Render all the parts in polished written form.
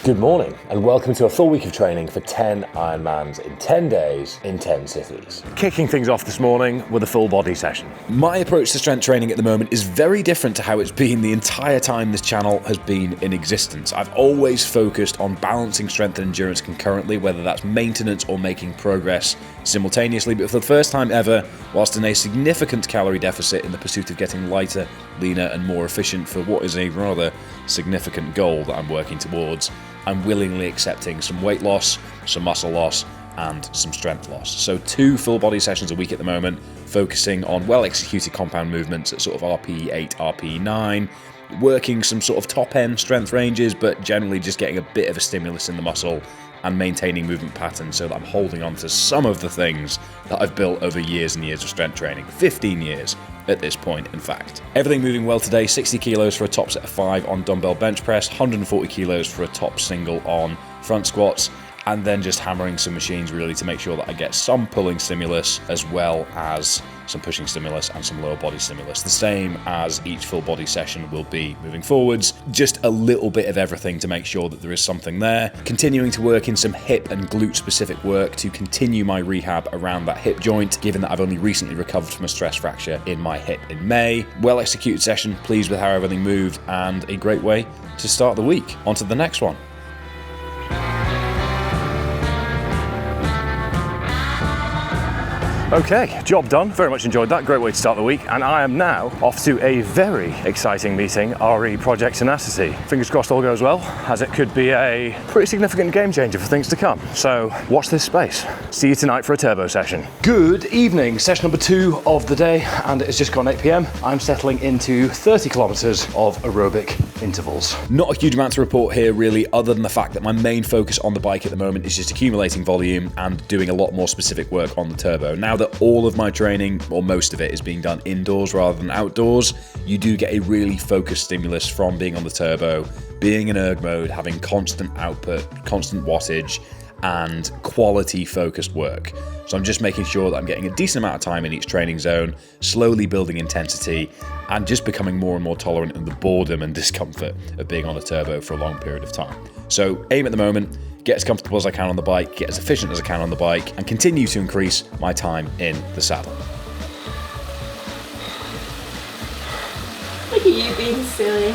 Good morning and welcome to a full week of training for 10 Ironmans in 10 days in 10 cities. Kicking things off this morning with a full body session. My approach to strength training at the moment is very different to how it's been the entire time this channel has been in existence. I've always focused on balancing strength and endurance concurrently, whether that's maintenance or making progress simultaneously, but for the first time ever, whilst in a significant calorie deficit in the pursuit of getting lighter, leaner and more efficient for what is a rather significant goal that I'm working towards, I'm willingly accepting some weight loss, some muscle loss, and some strength loss. So 2 full body sessions a week at the moment, focusing on well-executed compound movements at sort of RP8, RP9, working some sort of top-end strength ranges, but generally just getting a bit of a stimulus in the muscle and maintaining movement patterns so that I'm holding on to some of the things that I've built over years and years of strength training, 15 years at this point, in fact. Everything moving well today, 60 kilos for a top set of 5 on dumbbell bench press, 140 kilos for a top single on front squats, and then just hammering some machines really to make sure that I get some pulling stimulus as well as some pushing stimulus and some lower body stimulus. The same as each full body session will be moving forwards. Just a little bit of everything to make sure that there is something there. Continuing to work in some hip and glute specific work to continue my rehab around that hip joint, given that I've only recently recovered from a stress fracture in my hip in May. Well executed session, pleased with how everything moved, and a great way to start the week. On to the next one. Okay, job done. Very much enjoyed that. Great way to start the week. And I am now off to a very exciting meeting, RE Project Tenacity. Fingers crossed all goes well, as it could be a pretty significant game changer for things to come. So watch this space. See you tonight for a turbo session. Good evening. Session number 2 of the day, and it's just gone 8 p.m. I'm settling into 30 kilometers of aerobic intervals. Not a huge amount to report here really, other than the fact that my main focus on the bike at the moment is just accumulating volume and doing a lot more specific work on the turbo. Now that all of my training, or most of it, is being done indoors rather than outdoors, you do get a really focused stimulus from being on the turbo, being in erg mode, having constant output, constant wattage, and quality focused work. So I'm just making sure that I'm getting a decent amount of time in each training zone, slowly building intensity, and just becoming more and more tolerant of the boredom and discomfort of being on the turbo for a long period of time. So aim at the moment, get as comfortable as I can on the bike, get as efficient as I can on the bike, and continue to increase my time in the saddle. Look at you being silly.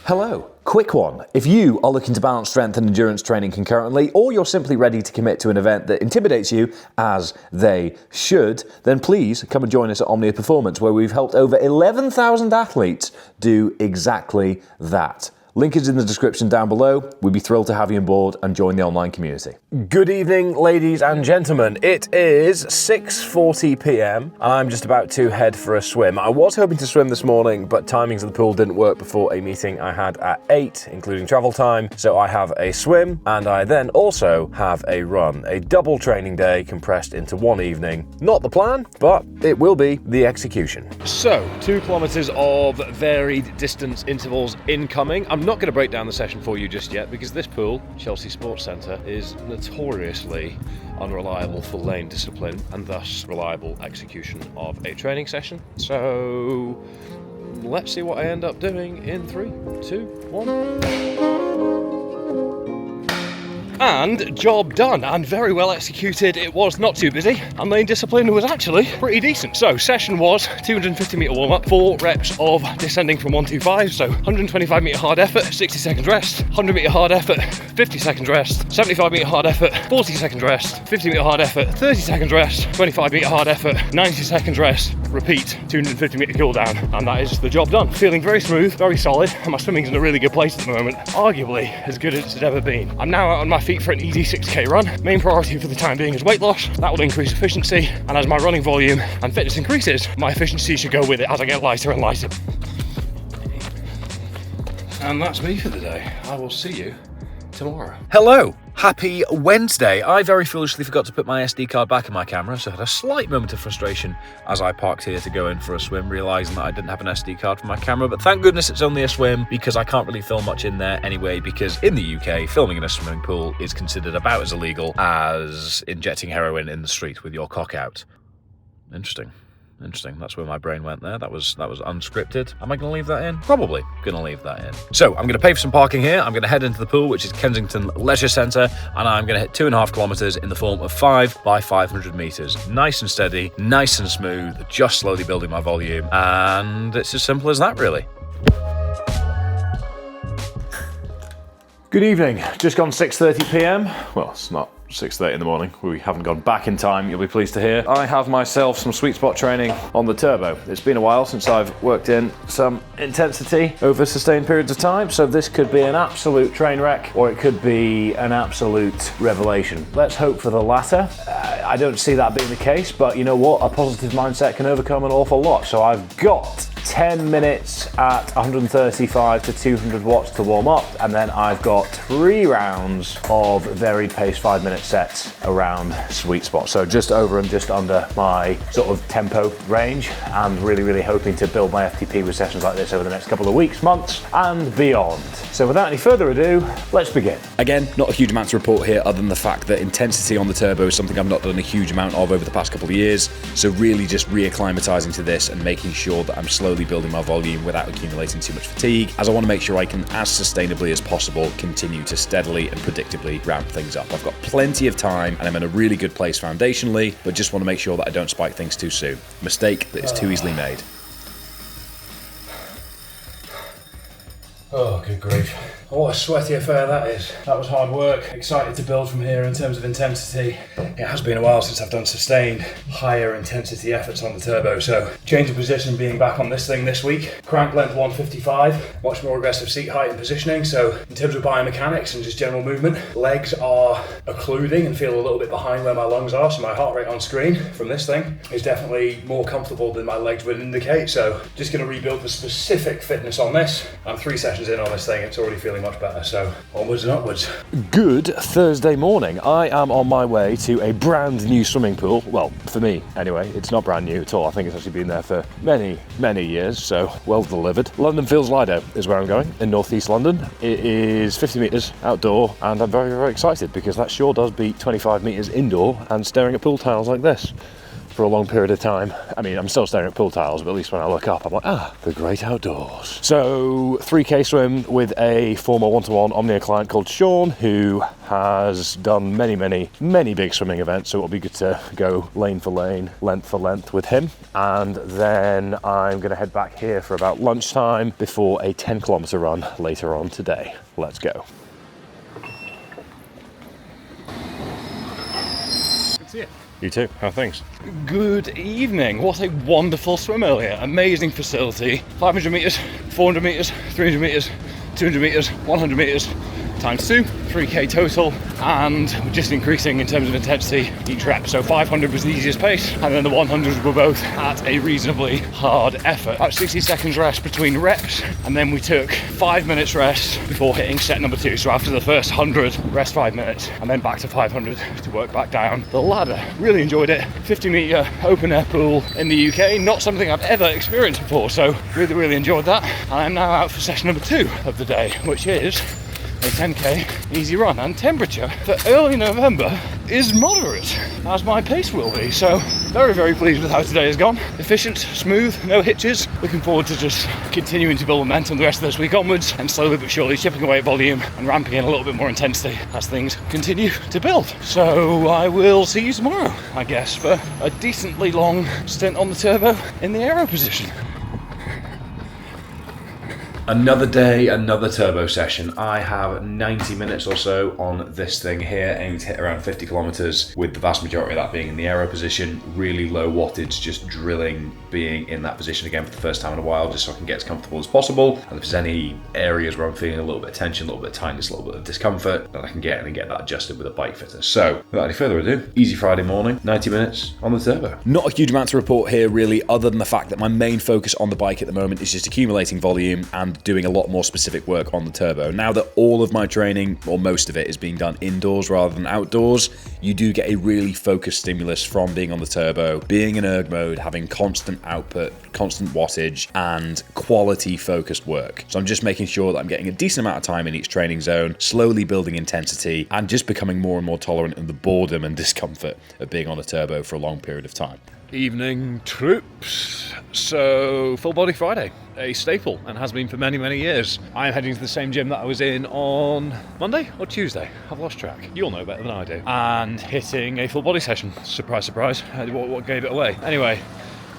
Hello. Quick one. If you are looking to balance strength and endurance training concurrently, or you're simply ready to commit to an event that intimidates you, as they should, then please come and join us at Omnia Performance, where we've helped over 11,000 athletes do exactly that. Link is in the description down below. We'd be thrilled to have you on board and join the online community. Good evening, ladies and gentlemen. It is 6:40 p.m. and I'm just about to head for a swim. I was hoping to swim this morning, but timings of the pool didn't work before a meeting I had at 8, including travel time. So I have a swim and I then also have a run. A double training day compressed into one evening. Not the plan, but it will be the execution. So, 2 kilometers of varied distance intervals incoming. I'm not going to break down the session for you just yet because this pool, Chelsea Sports Centre, is notoriously unreliable for lane discipline and thus reliable execution of a training session. So let's see what I end up doing in 3, 2, 1. And job done, and very well executed. It was not too busy, and lane discipline was actually pretty decent. So session was 250 metre warm up, 4 reps of descending from 125, so 125 metre hard effort, 60 seconds rest, 100 metre hard effort, 50 seconds rest, 75 metre hard effort, 40 seconds rest, 50 metre hard effort, 30 seconds rest, 25 metre hard effort, 90 seconds rest, repeat, 250 metre cool down, and that is the job done. Feeling very smooth, very solid, and my swimming's in a really good place at the moment, arguably as good as it's ever been. I'm now out on my feet for an easy 6k run. Main priority for the time being is weight loss. That will increase efficiency, and as my running volume and fitness increases, my efficiency should go with it as I get lighter and lighter. And that's me for the day. I will see you tomorrow. Hello. Happy Wednesday. I very foolishly forgot to put my SD card back in my camera, so I had a slight moment of frustration as I parked here to go in for a swim, realising that I didn't have an SD card for my camera, but thank goodness it's only a swim because I can't really film much in there anyway, because in the UK, filming in a swimming pool is considered about as illegal as injecting heroin in the street with your cock out. Interesting. Interesting. That's where my brain went there. That was unscripted. Am I going to leave that in? Probably going to leave that in. So I'm going to pay for some parking here. I'm going to head into the pool, which is Kensington Leisure Centre, and I'm going to hit 2.5 kilometres in the form of 5 by 500 metres. Nice and steady, nice and smooth, just slowly building my volume, and it's as simple as that, really. Good evening. Just gone 6:30 p.m. Well, it's not 6:30 in the morning. We haven't gone back in time, you'll be pleased to hear. I have myself some sweet spot training on the turbo. It's been a while since I've worked in some intensity over sustained periods of time, so this could be an absolute train wreck, or it could be an absolute revelation. Let's hope for the latter. I don't see that being the case, but you know what? A positive mindset can overcome an awful lot. So I've got 10 minutes at 135 to 200 watts to warm up, and then I've got 3 rounds of varied pace 5-minute sets around sweet spot. So just over and just under my sort of tempo range, and really hoping to build my FTP with sessions like this over the next couple of weeks, months, and beyond. So without any further ado, let's begin. Again, not a huge amount to report here other than the fact that intensity on the turbo is something I've not done a huge amount of over the past couple of years. So really just reacclimatizing to this and making sure that I'm slowly building my volume without accumulating too much fatigue, as I want to make sure I can, as sustainably as possible, continue to steadily and predictably ramp things up. I've got plenty of time and I'm in a really good place foundationally, but just want to make sure that I don't spike things too soon. Mistake that is too easily made. Oh, good grief. What a sweaty affair that is. That was hard work. Excited to build from here in terms of intensity. It has been a while since I've done sustained higher intensity efforts on the turbo, so change of position, being back on this thing this week. Crank length 155, much more aggressive seat height and positioning. So in terms of biomechanics and just general movement, legs are occluding and feel a little bit behind where my lungs are, so my heart rate on screen from this thing is definitely more comfortable than my legs would indicate. So just going to rebuild the specific fitness on this. I'm 3 sessions in on this thing, it's already feeling much better, so onwards and upwards. Good Thursday morning. I am on my way to a brand new swimming pool. Well, for me anyway, it's not brand new at all. I think it's actually been there for many years, so well delivered. London Fields Lido is where I'm going, in northeast London. It is 50 metres outdoor, and I'm very excited because that sure does beat 25 metres indoor and staring at pool tiles like this for a long period of time. I mean, I'm still staring at pool tiles, but at least when I look up, I'm like, the great outdoors. So 3K swim with a former one-to-one Omnia client called Sean, who has done many big swimming events, so it'll be good to go lane for lane, length for length with him. And then I'm gonna head back here for about lunchtime before a 10-kilometer run later on today. Let's go. Good to see you. You too, how are things? Good evening. What a wonderful swim earlier. Amazing facility. 500 metres, 400 metres, 300 metres, 200 metres, 100 metres, times 2, 3k total, and we're just increasing in terms of intensity each rep. So 500 was the easiest pace, and then the 100s were both at a reasonably hard effort. About 60 seconds rest between reps, and then we took 5 minutes rest before hitting set number 2. So after the first 100, rest 5 minutes, and then back to 500 to work back down the ladder. Really enjoyed it. 50-metre open air pool in the UK, not something I've ever experienced before, so really enjoyed that. And I'm now out for session number 2 of the day, which is a 10k easy run, and temperature for early November is moderate, as my pace will be. So very pleased with how today has gone. Efficient, smooth, no hitches. Looking forward to just continuing to build momentum the rest of this week onwards, and slowly but surely chipping away at volume and ramping in a little bit more intensity as things continue to build. So I will see you tomorrow, I guess, for a decently long stint on the turbo in the aero position. Another day, another turbo session. I have 90 minutes or so on this thing here, aiming to hit around 50 kilometers, with the vast majority of that being in the aero position. Really low wattage, just drilling, being in that position again for the first time in a while, just so I can get as comfortable as possible. And if there's any areas where I'm feeling a little bit of tension, a little bit of tightness, a little bit of discomfort, then I can get in and get that adjusted with a bike fitter. So without any further ado, easy Friday morning, 90 minutes on the turbo. Not a huge amount to report here really, other than the fact that my main focus on the bike at the moment is just accumulating volume and doing a lot more specific work on the turbo. Now that all of my training, or most of it, is being done indoors rather than outdoors, you do get a really focused stimulus from being on the turbo, being in erg mode, having constant output, constant wattage, and quality focused work. So I'm just making sure that I'm getting a decent amount of time in each training zone, slowly building intensity, and just becoming more and more tolerant of the boredom and discomfort of being on a turbo for a long period of time. Evening troops. So, Full Body Friday, a staple, and has been for many, many years. I'm heading to the same gym that I was in on Monday or Tuesday. I've lost track. You'll know better than I do. And hitting a full body session. Surprise, surprise. What gave it away? Anyway,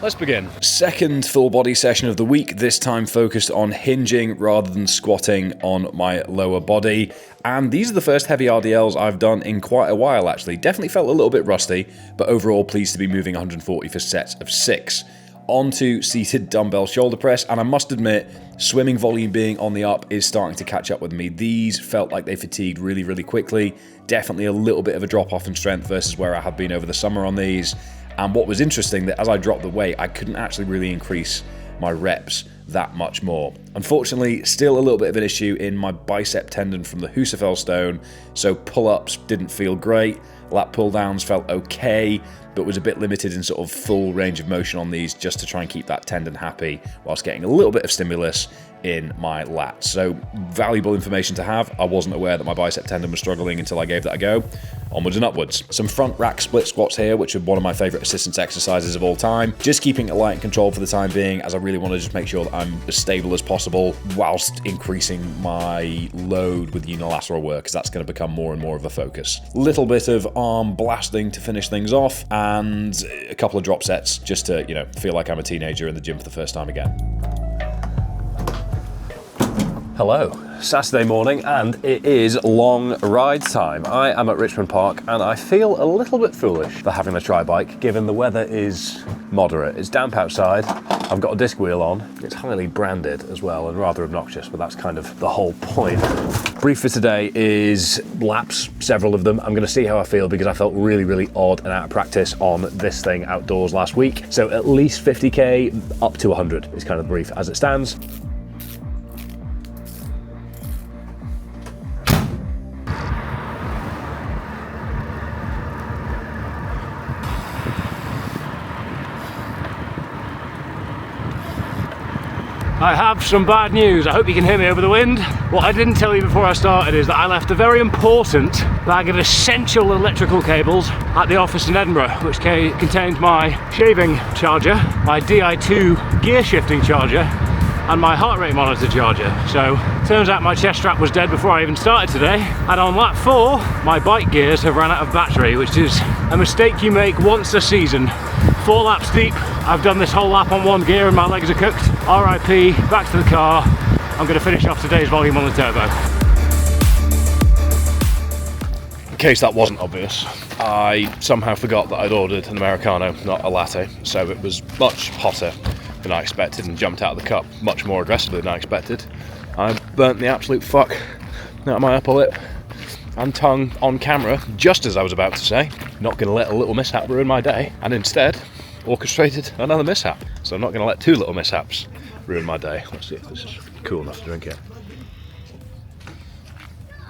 let's begin. Second full body session of the week, this time focused on hinging rather than squatting on my lower body. And these are the first heavy RDLs I've done in quite a while, actually. Definitely felt a little bit rusty, but overall pleased to be moving 140 for sets of 6. Onto seated dumbbell shoulder press, and I must admit, swimming volume being on the up is starting to catch up with me. These felt like they fatigued really, really quickly. Definitely a little bit of a drop off in strength versus where I have been over the summer on these. And what was interesting, that as I dropped the weight, I couldn't actually really increase my reps that much more. Unfortunately, still a little bit of an issue in my bicep tendon from the Husafell stone, so pull-ups didn't feel great, lat pull-downs felt okay, but was a bit limited in sort of full range of motion on these just to try and keep that tendon happy whilst getting a little bit of stimulus in my lats. So valuable information to have. I wasn't aware that my bicep tendon was struggling until I gave that a go. Onwards and upwards. Some front rack split squats here, which are one of my favorite assistance exercises of all time. Just keeping it light and controlled for the time being, as I really want to just make sure that I'm as stable as possible whilst increasing my load with unilateral work, because that's going to become more and more of a focus. Little bit of arm blasting to finish things off, and a couple of drop sets just to, feel like I'm a teenager in the gym for the first time again. Hello, Saturday morning, and it is long ride time. I am at Richmond Park and I feel a little bit foolish for having a tri-bike given the weather is moderate. It's damp outside, I've got a disc wheel on, it's highly branded as well and rather obnoxious, but that's kind of the whole point. Brief for today is laps, several of them. I'm going to see how I feel because I felt really, really odd and out of practice on this thing outdoors last week. So at least 50k, up to 100 is kind of the brief as it stands. I have some bad news. I hope you can hear me over the wind. What I didn't tell you before I started is that I left a very important bag of essential electrical cables at the office in Edinburgh, which contained my shaving charger, my Di2 gear shifting charger, and my heart rate monitor charger. So turns out my chest strap was dead before I even started today. And on lap 4, my bike gears have run out of battery, which is a mistake you make once a season. 4 laps deep, I've done this whole lap on one gear and my legs are cooked. RIP, back to the car. I'm going to finish off today's volume on the turbo. In case that wasn't obvious, I somehow forgot that I'd ordered an Americano, not a latte, so it was much hotter than I expected and jumped out of the cup much more aggressively than I expected. I burnt the absolute fuck out of my upper lip and tongue on camera, just as I was about to say, not going to let a little mishap ruin my day, and instead orchestrated another mishap. So I'm not going to let 2 little mishaps ruin my day. Let's see if this is cool enough to drink it.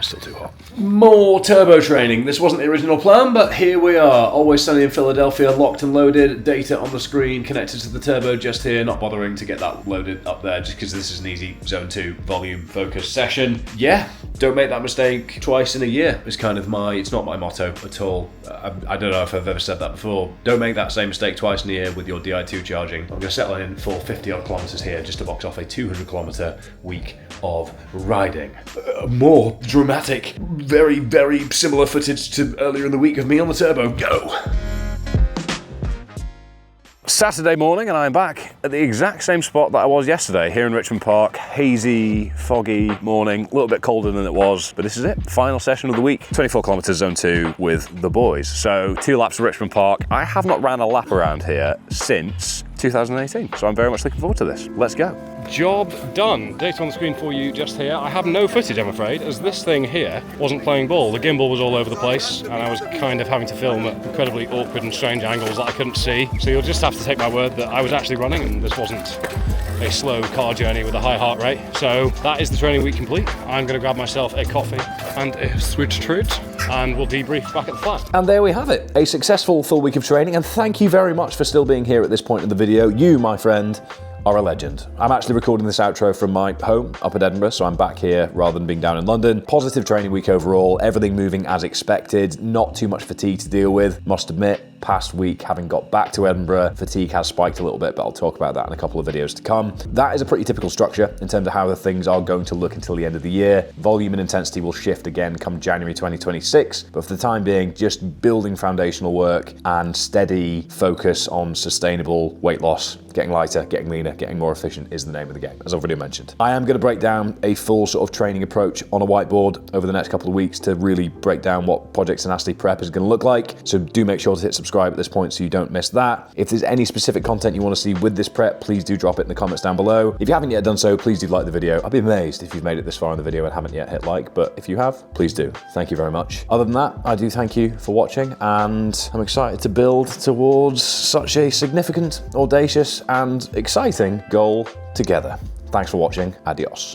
Still too hot. More turbo training. This wasn't the original plan, but here we are. Always sunny in Philadelphia, locked and loaded, data on the screen, connected to the turbo just here, not bothering to get that loaded up there just because this is an easy zone 2 volume focus session. Yeah, don't make that mistake twice in a year is kind of it's not my motto at all. I don't know if I've ever said that before. Don't make that same mistake twice in a year with your Di2 charging. I'm going to settle in for 50 odd kilometers here just to box off a 200 kilometer week of riding. More dramatic, very, very similar footage to earlier in the week of me on the turbo. Go! Saturday morning and I'm back at the exact same spot that I was yesterday here in Richmond Park. Hazy, foggy morning, a little bit colder than it was, but this is it. Final session of the week. 24 kilometers zone 2 with the boys. So 2 laps of Richmond Park. I have not ran a lap around here since 2018, so I'm very much looking forward to this. Let's go. Job done. Data on the screen for you just here. I have no footage, I'm afraid, as this thing here wasn't playing ball. The gimbal was all over the place and I was kind of having to film at incredibly awkward and strange angles that I couldn't see. So you'll just have to take my word that I was actually running and this wasn't a slow car journey with a high heart rate. So that is the training week complete. I'm going to grab myself a coffee and a switch treat. and we'll debrief back at the flat. And there we have it, a successful full week of training, and thank you very much for still being here at this point in the video. You, my friend, are a legend. I'm actually recording this outro from my home up at Edinburgh, so I'm back here rather than being down in London. Positive training week overall, everything moving as expected, not too much fatigue to deal with, must admit. Past week, having got back to Edinburgh, fatigue has spiked a little bit, but I'll talk about that in a couple of videos to come. That is a pretty typical structure in terms of how the things are going to look until the end of the year. Volume and intensity will shift again come January 2026, but for the time being, just building foundational work and steady focus on sustainable weight loss, getting lighter, getting leaner, getting more efficient is the name of the game, as I've already mentioned. I am going to break down a full sort of training approach on a whiteboard over the next couple of weeks to really break down what Project Tenacity Prep is going to look like, so do make sure to hit subscribe at this point so you don't miss that. If there's any specific content you want to see with this prep, please do drop it in the comments down below. If you haven't yet done so, please do like the video. I'd be amazed if you've made it this far in the video and haven't yet hit like, but if you have, please do. Thank you very much. Other than that, I do thank you for watching, and I'm excited to build towards such a significant, audacious, and exciting goal together. Thanks for watching. Adios.